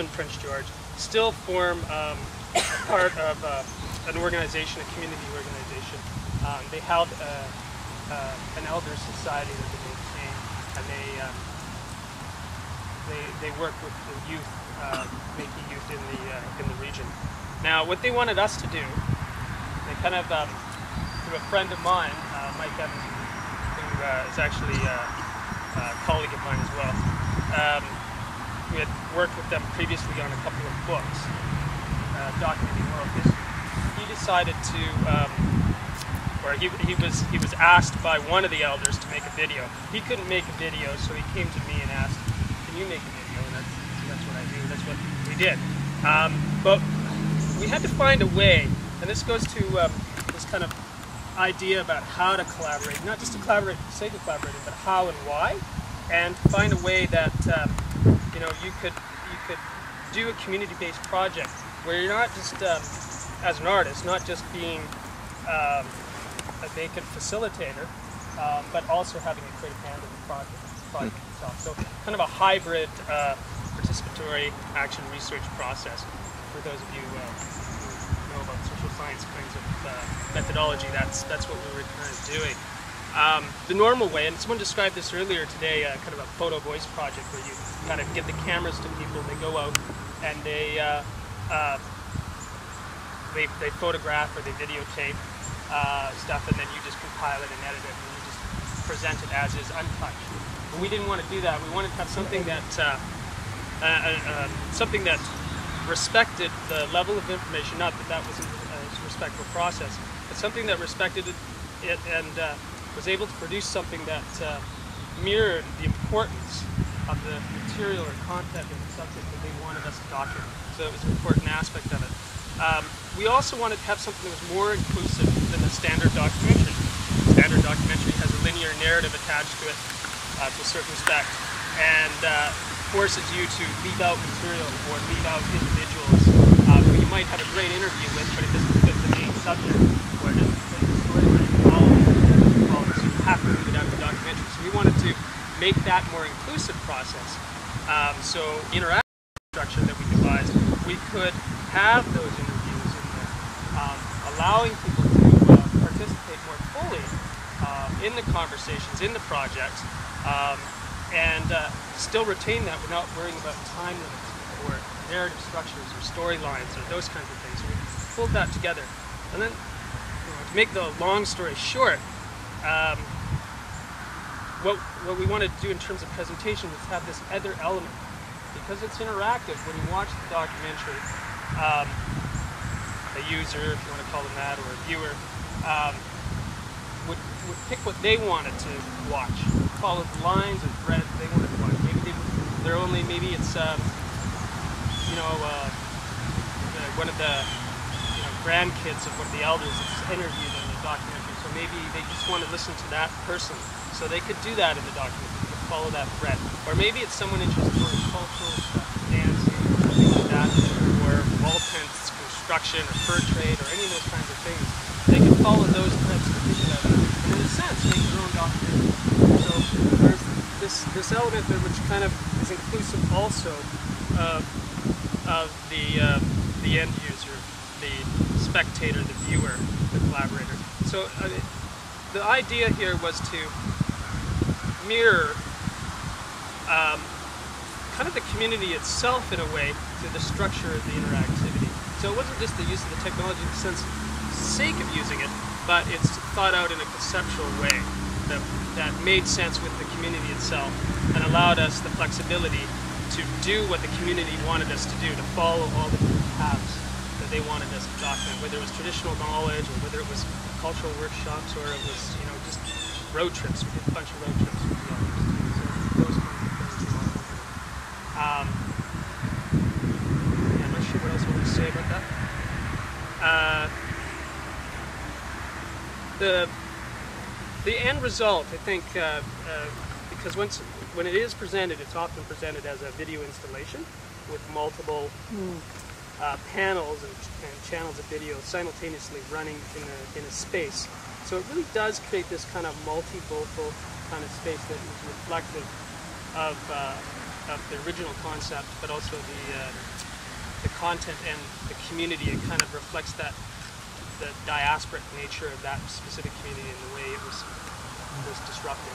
in Prince George still form part of an organization, a community organization. They have an elder society that they maintain, and they work with the youth, making youth in the region. Now, what they wanted us to do, they kind of through a friend of mine, Mike Evans, who is actually a colleague of mine as well. We had worked with them previously on a couple of books documenting oral history. He decided to, or he was asked by one of the elders to make a video. He couldn't make a video, so he came to me and asked, "Can you make a video?" And that's what I do. That's what we did. But we had to find a way, and this goes to this kind of idea about how to collaborate, not just to collaborate for the sake of collaborating, but how and why, and find a way that you could do a community-based project where you're not just as an artist, not just being a vacant facilitator, but also having a creative hand in the project itself. So kind of a hybrid participatory action research process. For those of you who know about social science kinds of methodology, that's what we were kind of doing. The normal way, and someone described this earlier today, kind of a photo voice project where you kind of give the cameras to people, they go out and they photograph or they videotape stuff, and then you just compile it and edit it and you just present it as is untouched. But we didn't want to do that. We wanted to have something that respected the level of information, not that that wasn't a respectful process, but something that respected it and was able to produce something that mirrored the importance of the material or content of the subject that they wanted us to document. So it was an important aspect of it. We also wanted to have something that was more inclusive than the standard documentary. Standard documentary has a linear narrative attached to it to a certain respect, and forces you to leave out material or leave out individuals who you might have a great interview with, but it doesn't fit the main subject, or it doesn't fit the story that you follow, so you have to leave it out of the documentary. So we wanted to make that more inclusive process. So interactive structure that we devised, we could have those interviews in there, allowing people to participate more fully in the conversations, in the project, and still retain that without worrying about time limits or narrative structures or storylines or those kinds of things. So we pulled that together. And then, to make the long story short, what we wanted to do in terms of presentation was have this other element. Because it's interactive, when you watch the documentary, a user, if you want to call them that, or a viewer, would pick what they wanted to watch, follow the lines or threads they wanted to watch. Maybe it's one of the grandkids of one of the elders that's interviewed in the documentary. So maybe they just want to listen to that person. So they could do that in the documentary. They could follow that thread. Or maybe it's someone interested in cultural stuff, dancing, things like that, or wall tents, construction, or fur trade, or any of those kinds of things. They can follow those threads particularly, and in a sense make their own documentary. So there's this element there which kind of is inclusive also of the end user, the spectator, the viewer, the collaborator. So the idea here was to mirror kind of the community itself in a way to the structure of the interactivity. So it wasn't just the use of the technology in the sense sake of using it, but it's thought out in a conceptual way that made sense with the community itself and allowed us the flexibility to do what the community wanted us to do, to follow all the paths that they wanted us to document, whether it was traditional knowledge or whether it was cultural workshops or it was just road trips. We did a bunch of road trips with the elders. So those kinds of things we wanted to do. I'm not sure what else I want to say about that. The end result, I think, because when it is presented, it's often presented as a video installation with multiple panels and channels of video simultaneously running in a space. So it really does create this kind of multi-vocal kind of space that is reflective of of the original concept, but also the content and the community. It kind of reflects the diasporic nature of that specific community and the way it was disrupted.